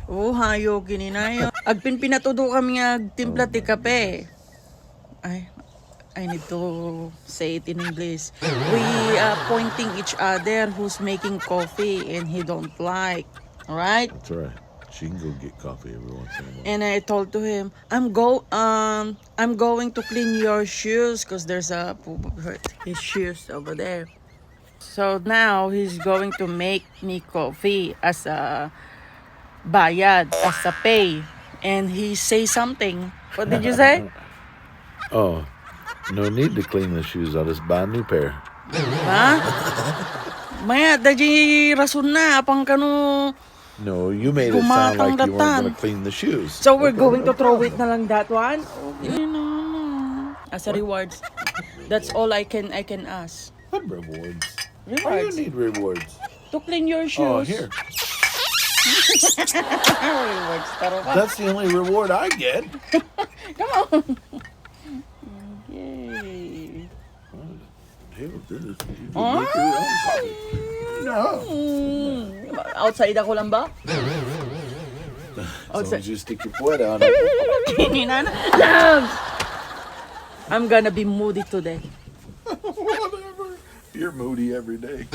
Oh, hayo gininayo. Agpin pinatudo kami nga timpla ti kape. I need to say it in English. We pointing each other who's making coffee and he don't like. Alright? That's right. She can go get coffee every once in a while. And I told to him, I'm going to clean your shoes because there's a his shoes over there. So now he's going to make me coffee as a bayad, as a pay. And he say something. What did you say? Oh, no need to clean the shoes. I'll just buy a new pair. Ha? Maya, daji rason na. Apang kanu. No, you made it sound like you weren't Gumatang going to clean the shoes. So we're going to throw it na lang that one? No. As a rewards. That's all I can ask. What rewards? Why do you Rewards. need rewards? To clean your shoes. Oh, here. Rewards. Taro ka. That's the only reward I get. Come on. Yay. Hell, this. You can Ah. make your own coffee. No. Outside ako lang ba? As long as you stick your foot on it. Kininana. I'm gonna be moody today. Whatever. You're moody every day.